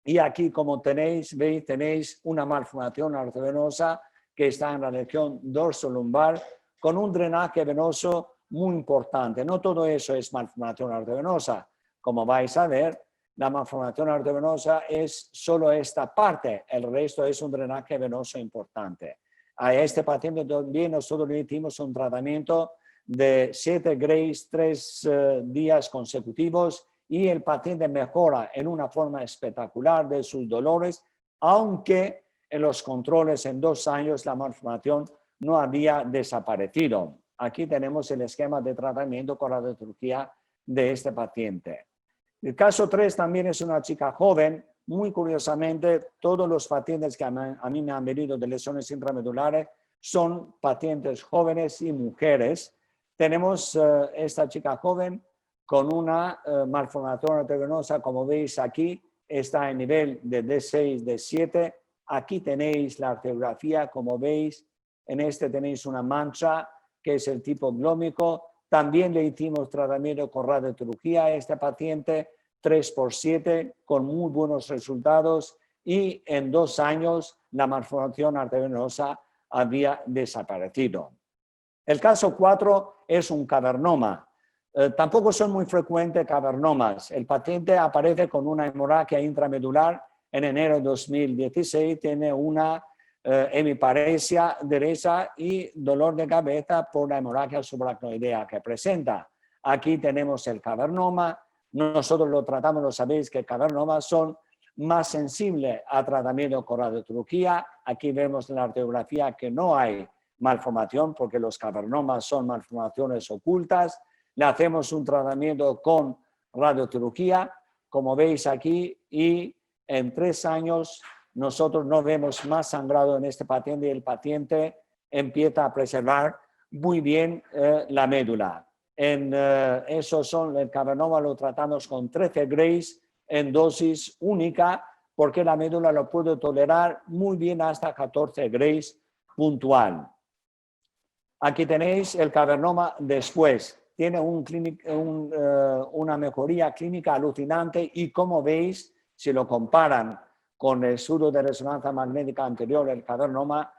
y aquí, como veis, tenéis una malformación arteriovenosa que está en la región dorsolumbar con un drenaje venoso muy importante. No todo eso es malformación arteriovenosa. Como vais a ver, la malformación arteriovenosa es solo esta parte, el resto es un drenaje venoso importante. A este paciente también nosotros le hicimos un tratamiento de 7 grays, 3 días consecutivos y el paciente mejora en una forma espectacular de sus dolores, aunque en los controles en 2 años la malformación no había desaparecido. Aquí tenemos el esquema de tratamiento con radiocirugía de este paciente. El caso 3 también es una chica joven. Muy curiosamente, todos los pacientes que a mí me han venido de lesiones intramedulares son pacientes jóvenes y mujeres. Tenemos esta chica joven con una malformación arteriovenosa, como veis aquí, está en nivel de D6, D7. Aquí tenéis la arteriografía, como veis, en este tenéis una mancha que es el tipo glómico. También le hicimos tratamiento con radiocirugía a este paciente, 3x7, con muy buenos resultados y en 2 años la malformación arteriovenosa había desaparecido. El caso 4 es un cavernoma. Tampoco son muy frecuentes cavernomas. El paciente aparece con una hemorragia intramedular en enero de 2016, tiene una hemiparesia derecha y dolor de cabeza por la hemorragia subaracnoidea que presenta. Aquí tenemos el cavernoma. Nosotros lo tratamos, lo sabéis que cavernomas son más sensibles a tratamiento con radiocirugía. Aquí vemos en la arteriografía que no hay malformación porque los cavernomas son malformaciones ocultas. Le hacemos un tratamiento con radiocirugía, como veis aquí, y en 3 años nosotros no vemos más sangrado en este paciente y el paciente empieza a preservar muy bien la médula. El cavernoma lo tratamos con 13 grays en dosis única porque la médula lo puede tolerar muy bien hasta 14 grays puntual. Aquí tenéis el cavernoma después. Tiene una mejoría clínica alucinante y como veis, si lo comparan con el estudio de resonancia magnética anterior, el carcinoma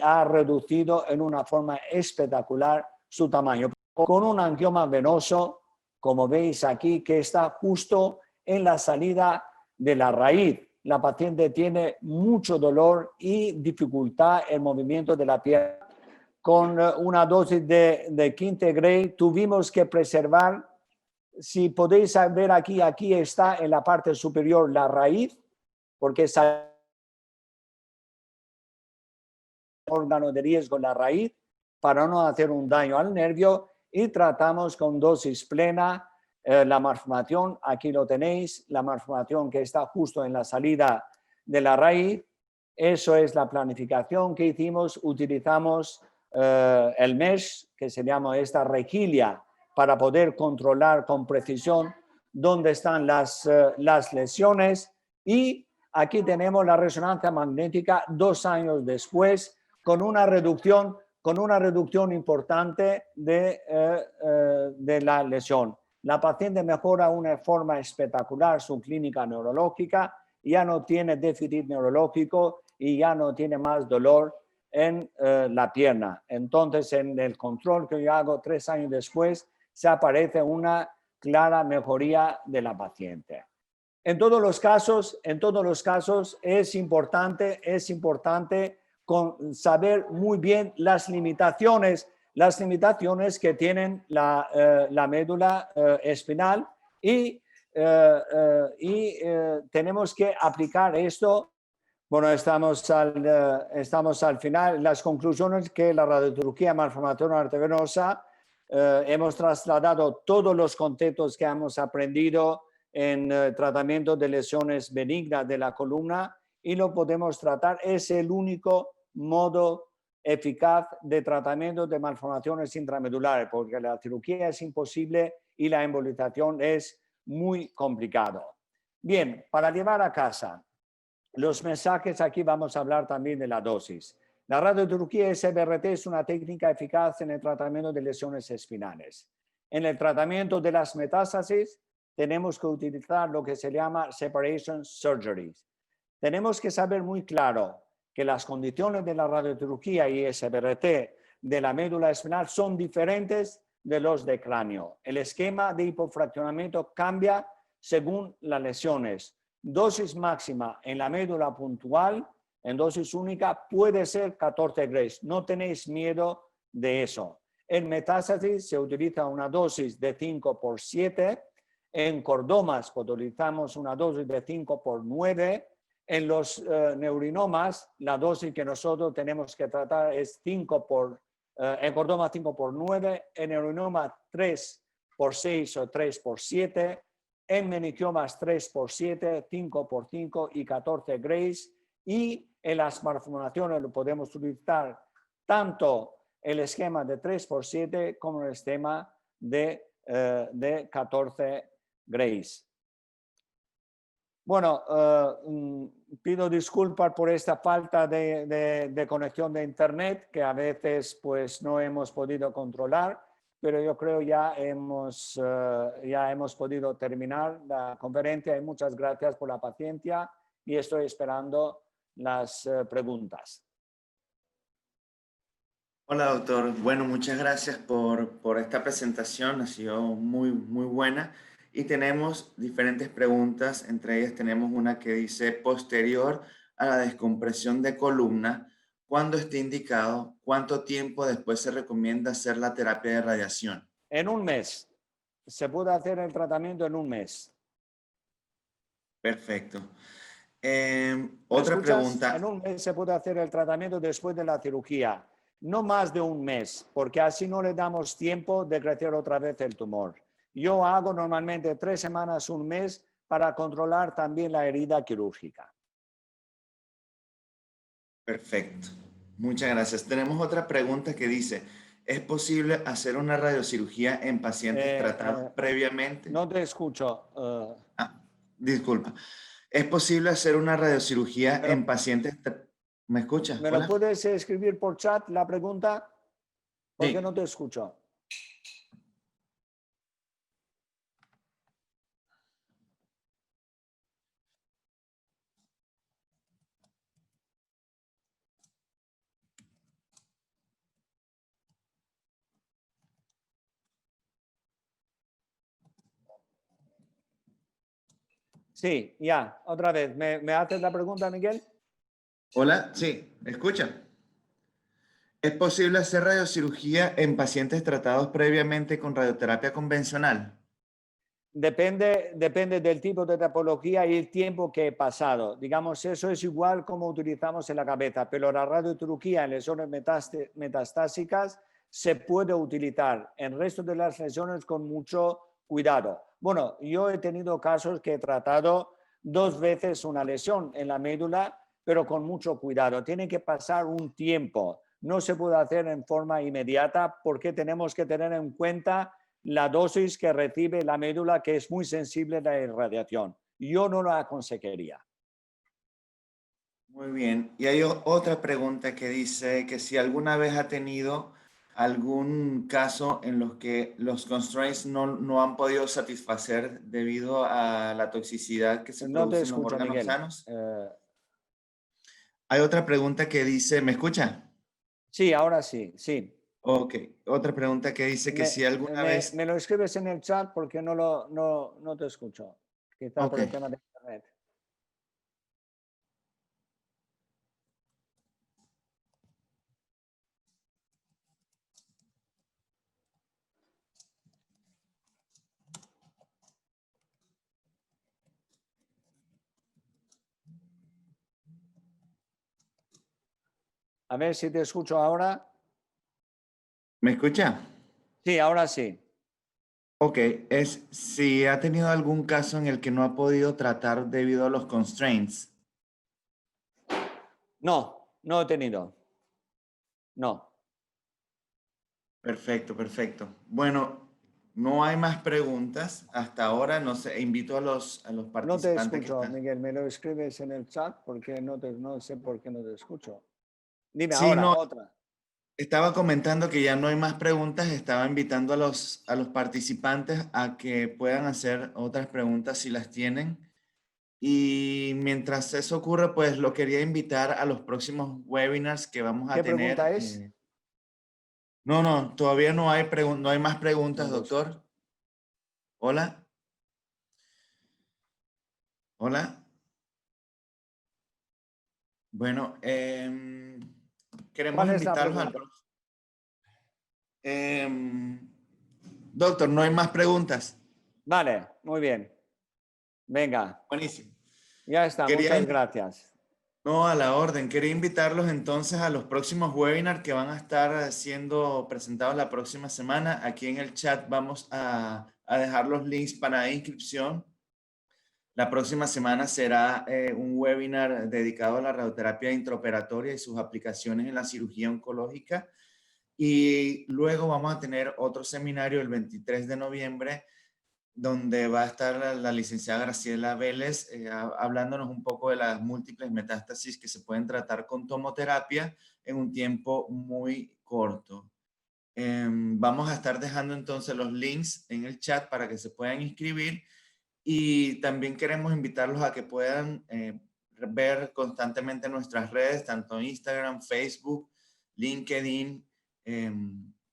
ha reducido en una forma espectacular su tamaño, con un angioma venoso, como veis aquí, que está justo en la salida de la raíz. La paciente tiene mucho dolor y dificultad en el movimiento de la pierna. Con una dosis de quinte Gray tuvimos que preservar, si podéis ver aquí, aquí está en la parte superior la raíz, porque es órgano de riesgo la raíz, para no hacer un daño al nervio, y tratamos con dosis plena la malformación. Aquí lo tenéis, la malformación que está justo en la salida de la raíz. Eso es la planificación que hicimos. Utilizamos el mesh, que se llama esta rejilla, para poder controlar con precisión dónde están las lesiones. Y aquí tenemos la resonancia magnética 2 años después, con una reducción importante de la lesión. La paciente mejora de una forma espectacular su clínica neurológica, ya no tiene déficit neurológico y ya no tiene más dolor en la pierna. Entonces, en el control que yo hago 3 años después, se aparece una clara mejoría de la paciente. En todos los casos es importante saber muy bien las limitaciones que tienen la médula espinal y tenemos que aplicar esto. Bueno, estamos al final. Las conclusiones que la radiocirugía malformación arteriovenosa hemos trasladado todos los conceptos que hemos aprendido en tratamiento de lesiones benignas de la columna y lo podemos tratar. Es el único modo eficaz de tratamiento de malformaciones intramedulares, porque la cirugía es imposible y la embolización es muy complicado. Bien, para llevar a casa los mensajes, aquí vamos a hablar también de la dosis. La radiocirugía SBRT es una técnica eficaz en el tratamiento de lesiones espinales. En el tratamiento de las metástasis tenemos que utilizar lo que se llama separation surgeries. Tenemos que saber muy claro que las condiciones de la radiocirugía y SBRT de la médula espinal son diferentes de los de cráneo. El esquema de hipofraccionamiento cambia según las lesiones. Dosis máxima en la médula puntual, en dosis única, puede ser 14 Grays. No tenéis miedo de eso. En metástasis se utiliza una dosis de 5x7. En cordomas utilizamos una dosis de 5x9. En los neurinomas, la dosis que nosotros tenemos que tratar es en cordoma 5x9, en neurinoma 3x6 o 3x7, en meningiomas 3x7, 5x5 y 14 Grays. Y en las malformaciones lo podemos utilizar tanto el esquema de 3x7 como el esquema de 14 Grays. Bueno, pido disculpas por esta falta de conexión de internet que a veces pues no hemos podido controlar, pero yo creo ya hemos podido terminar la conferencia y muchas gracias por la paciencia y estoy esperando las preguntas. Hola, doctor. Bueno, muchas gracias por esta presentación. Ha sido muy buena. Y tenemos diferentes preguntas. Entre ellas tenemos una que dice, posterior a la descompresión de columna, ¿cuándo está indicado? ¿Cuánto tiempo después se recomienda hacer la terapia de radiación? En un mes. Se puede hacer el tratamiento en un mes. Perfecto. ¿Me Otra escuchas? pregunta. En un mes se puede hacer el tratamiento después de la cirugía. No más de un mes, porque así no le damos tiempo de crecer otra vez el tumor. Yo hago normalmente 3 semanas, un mes, para controlar también la herida quirúrgica. Perfecto. Muchas gracias. Tenemos otra pregunta que dice, ¿es posible hacer una radiocirugía en pacientes tratados previamente? No te escucho. Disculpa. ¿Es posible hacer una radiocirugía en pacientes... ¿Me escuchas? ¿Me Hola. lo puedes escribir por chat la pregunta? Porque Sí. no te escucho. Sí, ya, otra vez. ¿Me haces la pregunta, Miguel? Hola, sí, ¿me escucha? ¿Es posible hacer radiocirugía en pacientes tratados previamente con radioterapia convencional? Depende del tipo de topología y el tiempo que he pasado. Digamos, eso es igual como utilizamos en la cabeza, pero la radioterapia en lesiones metastásicas se puede utilizar en el resto de las lesiones con mucho cuidado. Bueno, yo he tenido casos que he tratado 2 veces una lesión en la médula, pero con mucho cuidado. Tiene que pasar un tiempo. No se puede hacer en forma inmediata porque tenemos que tener en cuenta la dosis que recibe la médula, que es muy sensible a la irradiación. Yo no la aconsejaría. Muy bien. Y hay otra pregunta que dice que si alguna vez ha tenido algún caso en los que los constraints no han podido satisfacer debido a la toxicidad que se No te produce en los escucho, órganos Miguel. sanos. Hay otra pregunta que dice, ¿me escucha? Sí, ahora sí, sí. Ok. Otra pregunta que dice que si alguna vez... Me lo escribes en el chat porque no te escucho. Quizá Ok. por el tema de internet. A ver si te escucho ahora. ¿Me escucha? Sí, ahora sí. Ok, es si ha tenido algún caso en el que no ha podido tratar debido a los constraints. No he tenido. No. Perfecto, perfecto. Bueno, no hay más preguntas hasta ahora. No sé, invito a los No te participantes que escucho, están. Miguel. Me lo escribes en el chat porque no sé por qué no te escucho. Dime Sí, ahora, no, otra. estaba comentando que ya no hay más preguntas. Estaba invitando a los participantes a que puedan hacer otras preguntas si las tienen. Y mientras eso ocurre, pues lo quería invitar a los próximos webinars que vamos a ¿Qué pregunta tener. es? No, no, todavía no hay más preguntas, No te escucho. doctor. Hola, hola. Bueno, queremos ¿Cuál es la invitarlos al pregunta? próximo. Doctor, no hay más preguntas. Vale, muy bien. Venga, Buenísimo. ya está. Quería, Muchas gracias. no, a la orden. Quería invitarlos entonces a los próximos webinars que van a estar siendo presentados la próxima semana. Aquí en el chat vamos a dejar los links para inscripción. La próxima semana será un webinar dedicado a la radioterapia intraoperatoria y sus aplicaciones en la cirugía oncológica. Y luego vamos a tener otro seminario el 23 de noviembre, donde va a estar la licenciada Graciela Vélez hablándonos un poco de las múltiples metástasis que se pueden tratar con tomoterapia en un tiempo muy corto. Vamos a estar dejando entonces los links en el chat para que se puedan inscribir. Y también queremos invitarlos a que puedan ver constantemente nuestras redes, tanto Instagram, Facebook, LinkedIn,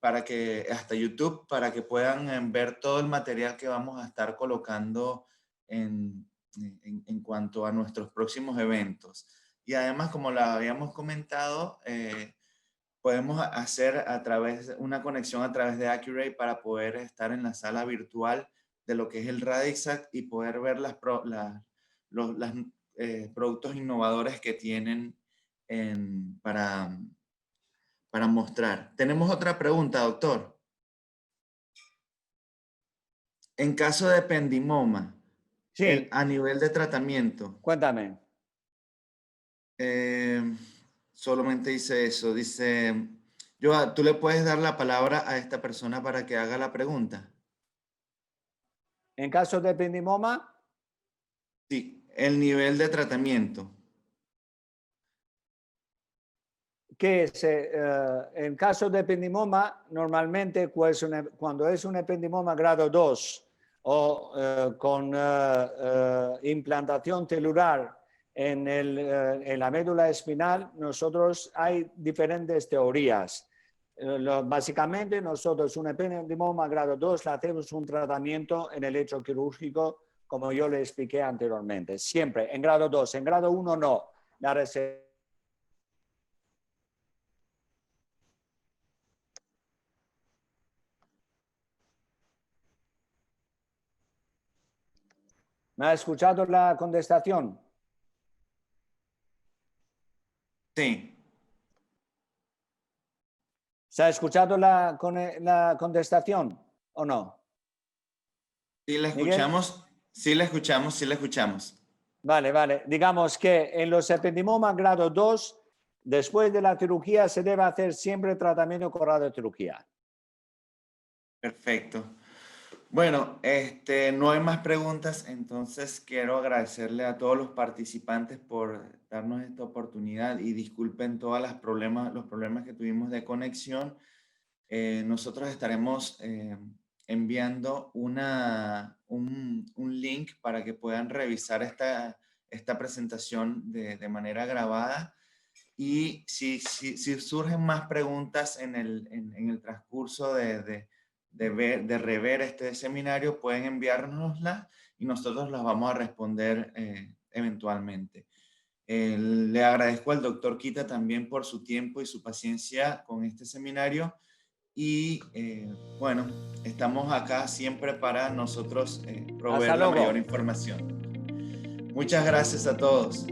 para que, hasta YouTube, para que puedan ver todo el material que vamos a estar colocando en cuanto a nuestros próximos eventos. Y además, como lo habíamos comentado, podemos hacer a través, una conexión a través de Accuray para poder estar en la sala virtual de lo que es el Radixact y poder ver los productos innovadores que tienen para mostrar. Tenemos otra pregunta, doctor. En caso de ependimoma, Sí, a nivel de tratamiento, cuéntame. eh, solamente dice eso, dice, Joa, ¿tú le puedes dar la palabra a esta persona para que haga la pregunta? En caso de ependimoma, Sí, el nivel de tratamiento. que es, en caso de ependimoma, normalmente pues, cuando es un ependimoma grado 2 o con implantación celular en la médula espinal, nosotros hay diferentes teorías. Básicamente, nosotros un ependimoma grado 2 le hacemos un tratamiento en el lecho quirúrgico como yo le expliqué anteriormente. Siempre en grado 2, en grado 1 no. La reserva. ¿Me ha escuchado la contestación? Sí, ¿Se ha escuchado la contestación o no? sí la Miguel. escuchamos, sí la escuchamos, sí la escuchamos. Vale, vale. Digamos que en los ependimomas grado 2, después de la cirugía, se debe hacer siempre tratamiento con radiocirugía. Perfecto. Bueno, no hay más preguntas, entonces quiero agradecerle a todos los participantes por darnos esta oportunidad y disculpen todos los problemas que tuvimos de conexión. Nosotros estaremos enviando un link para que puedan revisar esta presentación de manera grabada. Y si surgen más preguntas en el transcurso de rever este seminario, pueden enviárnoslas y nosotros las vamos a responder eventualmente. Le agradezco al doctor Quita también por su tiempo y su paciencia con este seminario. Y bueno, estamos acá siempre para nosotros proveer la mayor información. Muchas gracias a todos.